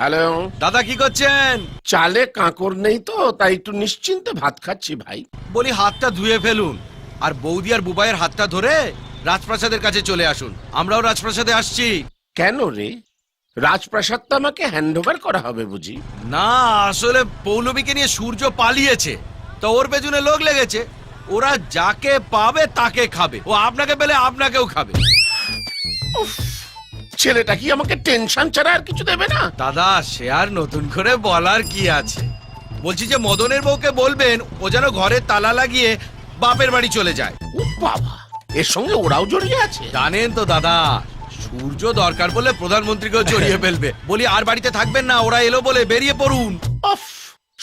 Hello দাদা কি করছেন? চালে কাঁকর নেই তো তাই একটু নিশ্চিন্তে ভাত খাচ্ছি ভাই। বলি হাতটা ধুয়ে ফেলুন আর বৌদি আর বুবাইয়ের হাতটা ধরে রাজপ্রাসাদের কাছে চলে আসুন। আমরাও রাজপ্রাসাদে আসছি। কেন রে, রাজপ্রাসাদটা আমাকে হ্যান্ড ওভার করা হবে বুঝি? না, আসলে পৌলমীকে নিয়ে সূর্য পালিয়েছে, তো ওর পেছনে লোক লেগেছে। ওরা যাকে পাবে তাকে খাবে, ও আপনাকে পেলে আপনাকেও খাবে। ছেলেটা কি আমাকে টেনশন ছাড়া আর কিছু দেবে না? দাদা সে আর নতুন করে বলার কি আছে, বলছি যে মদনের বউকে বলবেন ও যেন ঘরে তালা লাগিয়ে বাপের বাড়ি চলে যায়। ও বাবা, এর সঙ্গে ওরাও জড়িয়ে আছে? জানেন তো দাদা, সূর্য দরকার বলে প্রধানমন্ত্রীকেও জড়িয়ে ফেলবে। বলি আর বাড়িতে থাকবেন না, ওরা এলো বলে বেরিয়ে পড়ুন। অফ,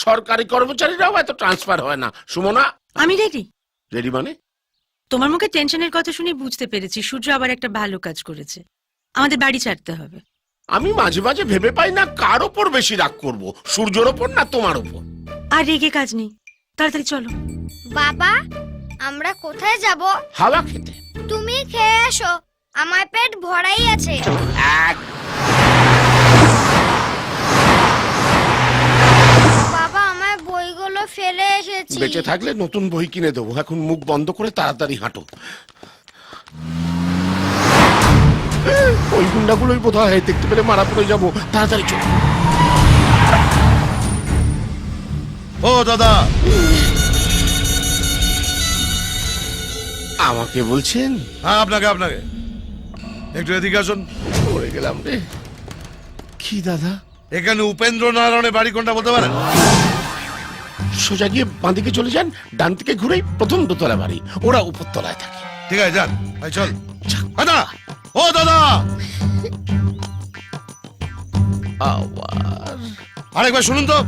সরকারি কর্মচারীরাও এত ট্রান্সফার হয় না। সুমনা, আমি রেডি। রেডি মানে? তোমার মুখে টেনশনের কথা শুনে বুঝতে পেরেছি সূর্য আবার একটা ভালো কাজ করেছে। আমাদের বাড়ি ছাড়তে হবে। আমি মাঝে মাঝে ভেবে পাই না কার ওপর বেশি রাগ করব, সূর্যর ওপর না তোমার ওপর। আর রেগে কাজ নেই, তাড়াতাড়ি চলো। বাবা, আমরা কোথায় যাব? হাওয়া খেতে। তুমি খেয়ে এসো, আমার পেট ভরাই আছে। বাবা, আমার বইগুলো ফেলে এসেছি। বেঁচে থাকলে নতুন বই কিনে দেবো, এখন মুখ বন্ধ করে তাড়াতাড়ি হাঁটো। ওই গুন্ডাগুলোই বোধ হয়, দেখতে পেলে মারা পড়ে যাবো, তাড়াতাড়ি চলো। ও দাদা, আমাকে বলছেন? হ্যাঁ আপনাকে আপনাকে একটু এদিকে আসুন। পড়ে গেলাম রে। কি দাদা? এখানে উপেন্দ্র নারায়ণের বাড়ি কোনটা বলতে পারেন? সোজা গিয়ে বাঁদিকে চলে যান, ডান থেকে ঘুরেই প্রথম দোতলা বাড়ি, ওরা উপর তলায় থাকে। ঠিক আছে যান, এই চল। দাদা, ও দাদা, আবার আরেকবার শুনুন তো।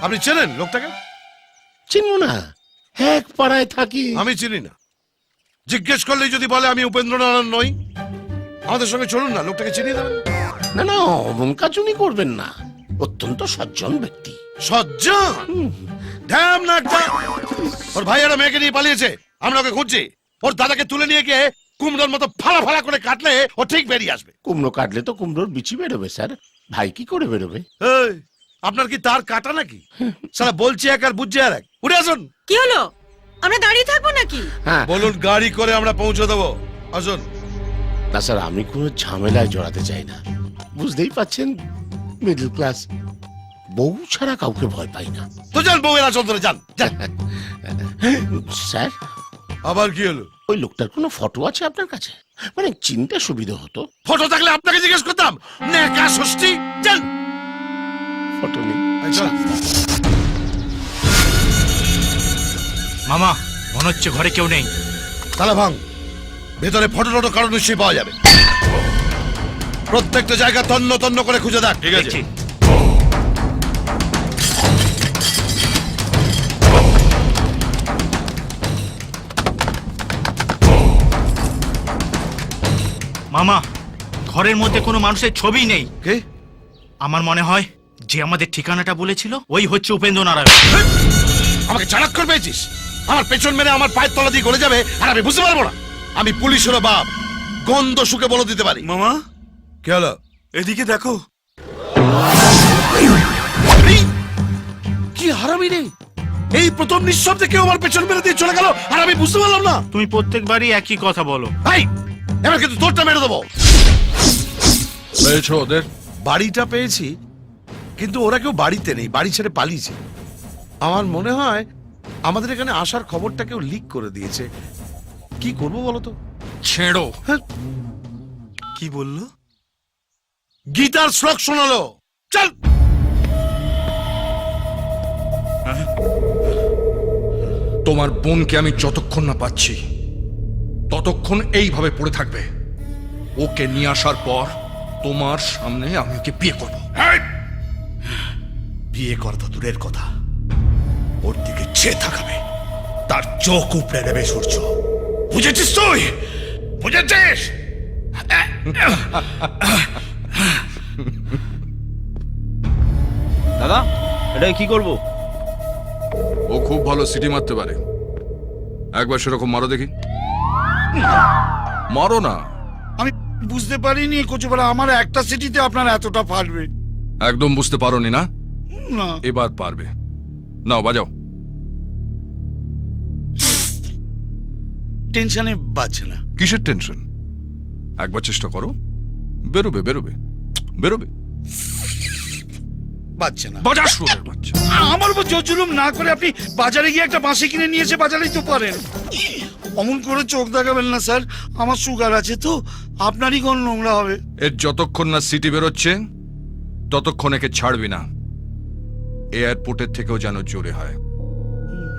আপনি চেনেন লোকটাকে? চিনব না, এক পাড়ায় থাকি। আমি চিনি না। জিজ্ঞেস করলেই যদি বলে আমি উপেন্দ্র নারায়ণ নই, আমাদের সঙ্গে চলুন না, লোকটাকে চিনিয়ে দেবেন। না না, অমন কাজ উনি করবেন না, অত্যন্ত সজ্জন ব্যক্তি। সজ্জন? ধ্যাম না একটা। ওর ভাইয়েরা মেয়েকে নিয়ে পালিয়েছে, আমরা ওকে খুঁজছি। ওর দাদাকে তুলে নিয়ে গিয়ে কুমড়োর মতো ফালা ফালা করে কাটলে ও ঠিক বেরিয়ে আসবে। কুমড়ো কাটলে তো কুমড়োর বিচি বেরোবে স্যার, ভাই কি করে বেরোবে? এই, আপনার কি তার কাটা নাকি? সারা বলছি এক আর বুঝছে আর এক। উঠে আসুন। কি হলো, আমরা দাঁড়িয়ে থাকবো নাকি? হ্যাঁ বলুন, গাড়ি করে আমরা পৌঁছে দেবো। আসুন। না স্যার, আমি কোনো ঝামেলায় জড়াতে চাই না, বুঝতেই পাচ্ছেন মিডল ক্লাস, বউ ছাড়া কাউকে ভয় পাই না। তো যান, বউয়ের আসল ধরে যান যান। স্যার, আবার কি হলো? ওই লোকটার কোনো ফটো আছে আপনার কাছে? মানে চিনতে সুবিধা হতো। ফটো থাকলে আপনাকে জিজ্ঞেস করতাম। নেকা ষষ্ঠী, যান। ফটো নেই। এই চল। মামা, মনে হচ্ছে ঘরে কেউ নেই। তালা ভাঙ, ভেতরে ফটো টটো কারণ নিশ্চয়ই পাওয়া যাবে। প্রত্যেকটা জায়গা তন্ন তন্ন করে খুঁজে দেখ। ঠিক আছে। মামা, ঘরের মধ্যে কোনো মানুষের ছবি নেই। কে? আমার মনে হয় যে আমাদের ঠিকানাটা বলেছিল ওই হচ্ছে উপেন্দ্র নারায়ণ। আমাকে চাণাক্ষর পেয়েছিস? আমার পেছন মেরে আমার পায়ের তলা দিয়ে গলে যাবে আর আমি বুঝতে পারবো না? আমি পুলিশেরও বাপ, গন্ধ শুকে বলে দিতে পারি। মামা, কে হলো? এদিকে দেখো। এই, কি হারামি রে! এই প্রথম নিঃশব্দে কেউ আমার পেছন মেরে দিয়ে চলে গেল আর আমি বুঝতে পারলাম না। তুমি প্রত্যেকবারই একই কথা বলো। ভাই, এবার কিন্তু তোরটা মেরে দেবো। পেয়েছো ওদের? বাড়িটা পেয়েছি, কিন্তু ওরা কেউ বাড়িতে নেই, বাড়ি ছেড়ে পালিয়েছে। আমার মনে হয় আমাদের এখানে আসার খবরটা কেউ লিক করে দিয়েছে। কি করবো বলো তো? ছেড়ো। হ্যাঁ, কি বললো? গীতার শ্লোক শোনালো। চল। তোমার বোনকে আমি যতক্ষণ না পাচ্ছি ততক্ষণ এইভাবে পড়ে থাকবে। ওকে নিয়ে আসার পর তোমার সামনে আমি ওকে বিয়ে করব। বিয়ে করা তো দূরের কথা, ওর দিকে চেয়ে থাকাবে, তার চোখ উপড়ে নেবে সূর্য। বুঝেছিস তুই? বুঝেছিস? দাদা এটা কি করব? ও খুব ভালো সিটি মারতে পারে, একবার সেরকম মারো দেখি। মারো না। বুঝতে পারিনি কচুপাড়া আমার একটা সিটিতে আপনার এতটা ফাটবে। একদম বুঝতে পারোনি না, না এবার পারবে। নাও বাজাও। টেনশনে বাজছে না। কিসের টেনশন? একবার চেষ্টা করো, বেরোবে বেরোবে বেরোবে। বাজছে না। বাজার শুরুর বাচ্চা। আমার উপর জোর জুলুম না করে আপনি বাজারে গিয়ে একটা বাঁশি কিনে নিয়ে এসে বাজারেই তো পারেন। অমন করে চোখ দেখাবেন না স্যার, আমার সুগার আছে তো, আপনারই কোন নোংরা হবে। এর যতক্ষণ না সিটি বেরোচ্ছে ততক্ষণ একে ছাড়বি না। এয়ারপোর্টের থেকেও যেন জোরে হয়।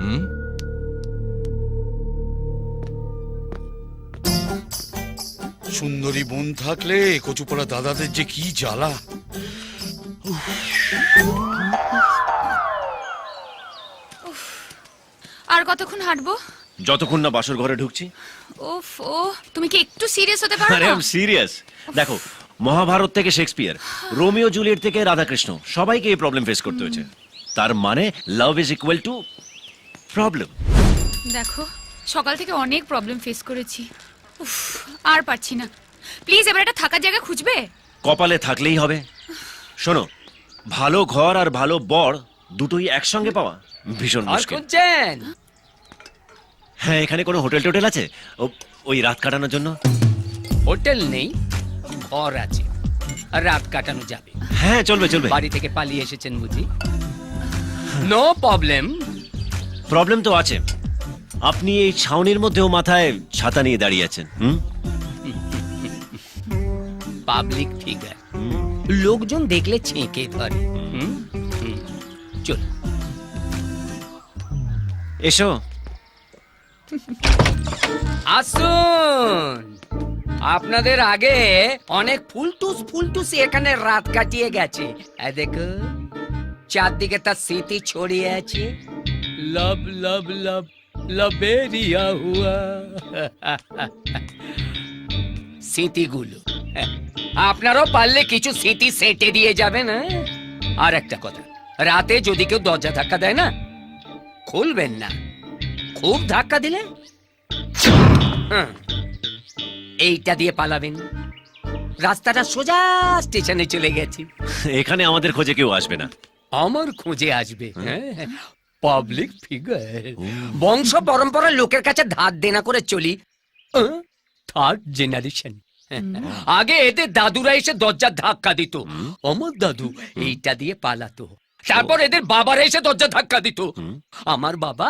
হুম? সুন্দরী বোন থাকলে কচুপাড়া দাদাদের যে কি জ্বালা। আর কতক্ষণ হাঁটবো? যতক্ষণ না বাসর ঘরে ঢুকছি। ওফ ও, তুমি কি একটু সিরিয়াস হতে পারো আরে না? আমি সিরিয়াস। দেখো, মহাভারত থেকে শেক্সপিয়ার, রোমিও জুলিয়েট থেকে রাধাকৃষ্ণ, সবাইকে এই প্রবলেম ফেস করতে হয়েছে। তার মানে love is equal to problem. দেখো, সকাল থেকে অনেক প্রবলেম ফেস করেছি। উফ, আর পারছি না। প্লিজ এবার একটা থাকার জায়গা খুঁজবে? কপালে থাকলেই হবে। শোনো, ভালো ঘর আর ভালো বর দুটোই একসঙ্গে পাওয়া ভীষণ মুশকিল। হ্যাঁ, এখানে কোনো হোটেল টোটেল আছে ওই রাত কাটানোর জন্য? হোটেল নেই, ঘর আছে, আর রাত কাটানো যাবে। হ্যাঁ, চলবে চলবে। বাড়ি থেকে পালিয়ে এসেছেন বুঝি? No problem. প্রবলেম তো আছে। আপনি এই ছাউনির মধ্যেও মাথায় ছাতা নিয়ে দাঁড়িয়ে আছেন। পাবলিক ফিগার, লোকজন দেখলে ছেঁকে ধরে। চল এসো। আসুন। আপনাদের আগে অনেক ফুলটুস এখানে রাত কাটিয়ে গেছে। দেখো, চারদিকে তার স্মৃতি ছড়িয়ে আছে। লব লব লব লবেরিয়া হুয়া। স্মৃতিগুলো আপনারাও পারলে কিছু স্মৃতি সেটে দিয়ে যাবেন। আর একটা কথা, রাতে যদি কেউ দরজা ধাক্কা দেয় না, খুলবেন না। খুব ধাক্কা দিলে এইটা দিয়ে পালাবেন। রাস্তাটা সোজা স্টেশনে চলে গেছি। এখানে আমাদের খোঁজে কেউ আসবে না। আমার খোঁজে আসবে পাবলিক ফিগার। বংশ পরম্পরার লোকের কাছে ধার দেনা করে চলি। Third generation. আগে এদের দাদুরা এসে দরজার ধাক্কা দিত, আমার দাদু এইটা দিয়ে পালাতো। তারপর এদের বাবারা এসে দরজা ধাক্কা দিত, আমার বাবা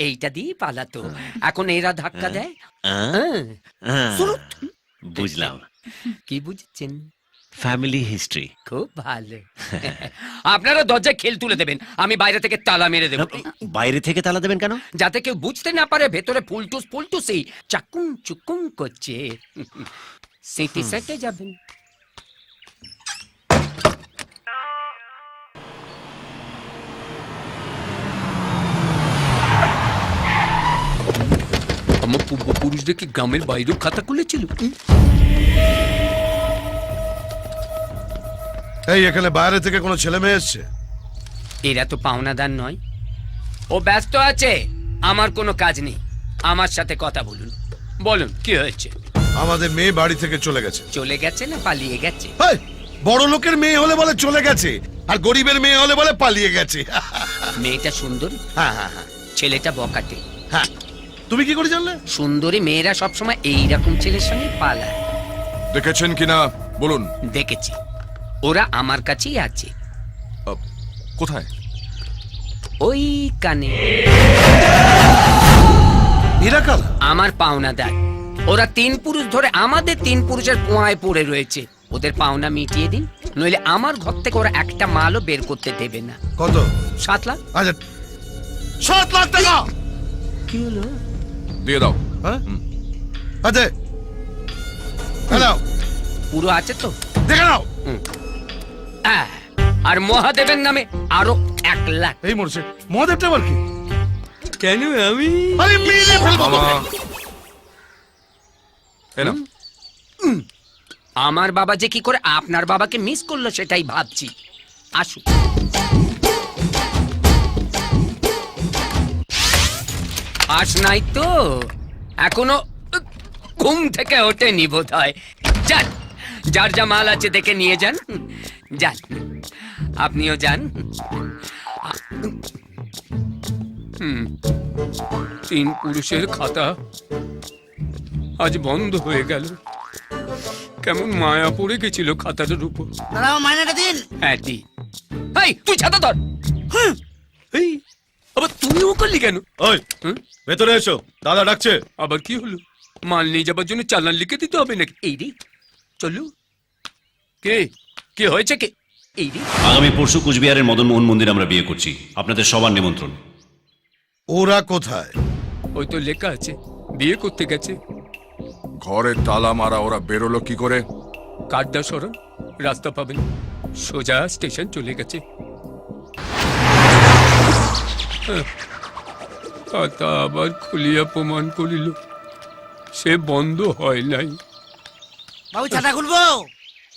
এইটা দিয়ে পালাতো। এখন এরা ধাক্কা দেয়। বুঝলাম। কি বুঝছেন? Family history. খুব ভালো। আপনারা দরজায় খেল তুলে দেবেন, আমি বাইরে থেকে তালা মেরে দেব। বাইরে থেকে তালা দেবেন কেন? যাতে কেউ বুঝতে না পারে ভেতরে ফুলটুসি চাকুম চুকুম করছে। স্মৃতি সেটে যাবেন। আমার পূর্বপুরুষদের কি গ্রামের বাইরেও খাতা খুলেছিল? এই এখানে বাইরে থেকে কোনো ছেলে মেয়ে এসছে? এরা তো পাওনাদার নয়। ও ব্যস্ত আছে, আমার কোনো কাজ নেই। আমার সাথে কথা বলুন। বলুন কি হয়েছে? আমাদের মেয়ে বাড়ি থেকে চলে গেছে। চলে গেছে না পালিয়ে গেছে? এই, বড় লোকের মেয়ে হলে বলে চলে গেছে, আর গরিবের মেয়ে হলে বলে পালিয়ে গেছে। মেয়েটা সুন্দরী, হ্যাঁ হ্যাঁ হ্যাঁ ছেলেটা বকাটে। হ্যাঁ। তুমি কি করে জানলে? সুন্দরী মেয়েরা সবসময় এইরকম ছেলের সঙ্গে পালায়। দেখেছেন কিনা বলুন। দেখেছি, ওরা আমার কাছেই আছে। কোথায়? ওই কানে। এরা কাল আমার পাওনাদার। ওরা 3 পুরুষ ধরে আমাদের 3 পুরুষের পোঁয়ায় পড়ে রয়েছে। ওদের পাওনা মিটিয়ে দিন, নইলে আমার ঘর থেকে ওরা একটা মালও বের করতে দেবে না। কত? 7 লাখ। আচ্ছা, 7 লাখ টাকা। কি হলো? দিয়ে দাও। হ্যাঁ আচ্ছা, হ্যালো, পুরো আছে তো? দেখে নাও। আর মহাদেবের নামে আরো 1 লাখ। এই মরছে মহাদেবটা আবার কি? কেন আমি? আরে মেরে ফেলবো তোকে। এলাম। আমার বাবা যে কি করে আপনার বাবাকে মিস করলো সেটাই ভাবছি। আসুন। আস নাই তো? এখনো ঘুম থেকে ওঠেনি বোধ হয়। যান, যার যা মাল আছে দেখে নিয়ে যান। যান, আপনিও যান। তিন পুরুষের খাতা আজ বন্ধ হয়ে গেল। কেমন মায়া পড়ে গেছিল খাতাটার উপর। মাইনাটা দিন। হ্যাঁ দি। এই তুই ছাতা ধর। এই আবার তুমিও করলি কেন? ওই ভেতরে এসো, দাদা ডাকছে। আবার কি হলো? মাল নিয়ে যাবার জন্য চালান লিখে দিতে হবে নাকি? এই রে চলু। কে কে হয়েছে কে? এই রে আগামী পরশু কুচবিহারের মদন মোহন মন্দির আমরা বিয়ে করছি, আপনাদের সবার নিমন্ত্রণ। ওরা কোথায়? ওই তো লেখা আছে বিয়ে করতে গেছে। ঘরে তালা মারা, ওরা বেরোলো কি করে? কাড্ডা সরণ, রাস্তা পাবেন, সোজা স্টেশন চলে গেছে। খাতা আবার খুলিয়া প্রমাণ করিল সে বন্ধ হয় নাই। বাবু ছাতা খুলবো?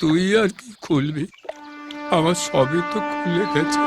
তুই আর কি খুলবি? আমার সবই তো খুলে গেছে।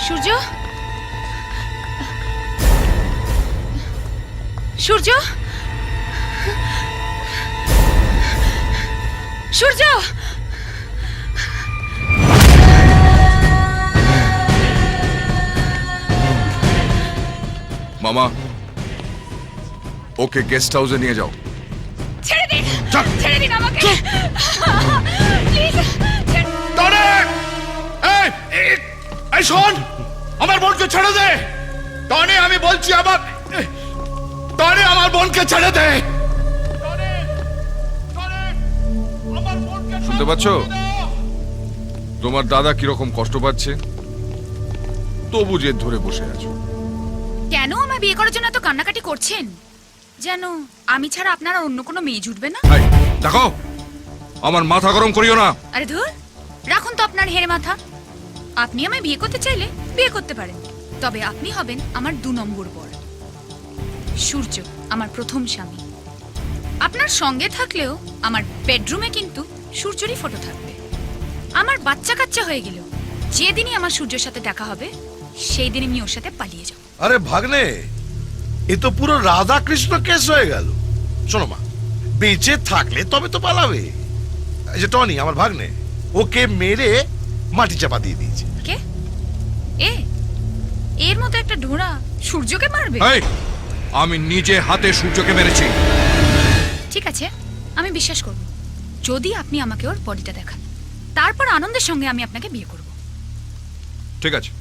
সূর্য, সূর্য, সূর্য, মামা, ওকে গেস্ট হাউসে নিয়ে যাও। ছেড়ে দিন, ছেড়ে দিন আমাকে প্লিজ। এই শোন, আমার বোনকে ছেড়ে দে। টনি, আমি বলছি আমার বোনকে ছেড়ে দে। শুনতে পাচ্ছ তোমার দাদা কিরকম কষ্ট পাচ্ছে, তবু জেদ ধরে বসে আছো। কেন আমায় বিয়ে করার জন্য এত কান্নাকাটি করছেন? যেন আমি ছাড়া আপনার আর অন্য কোনো মেয়ে জুটবে না। এই, দেখো আমার মাথা গরম করিও না। আরে ধুর, রাখুন তো আপনার হেরে মাথা। আপনি আমায় বিয়ে করতে চাইলে বিয়ে করতে পারেন, তবে আপনি হবেন আমার 2 নম্বর বর। সূর্য আমার প্রথম স্বামী। আপনার সঙ্গে থাকলেও আমার বেডরুমে কিন্তু সূর্যরই ফটো থাকবে। আমার বাচ্চা কাচ্চা হয়ে গেল, যেদিনই আমার সূর্যের সাথে দেখা হবে সেই দিন আমি ওর সাথে পালিয়ে যাব। আরে ভাগ্নে, এ তো পুরো রাধা কৃষ্ণ কেস হয়ে গেল। শোনো মা, বেঁচে থাকলে তবে তো পালাবে। এই যে টনি আমার ভাগ্নে, ওকে মেরে মাটি চাপা দিয়ে দিয়েছে। কে? এর মতো একটা ঢোড়া সূর্যকে মারবে? এই, আমি নিজে হাতে সূর্যকে মেরেছি। ঠিক আছে, আমি বিশ্বাস করব যদি আপনি আমাকে ওর বডিটা দেখান। তারপর আনন্দের সঙ্গে আমি আপনাকে বিয়ে করব। ঠিক আছে।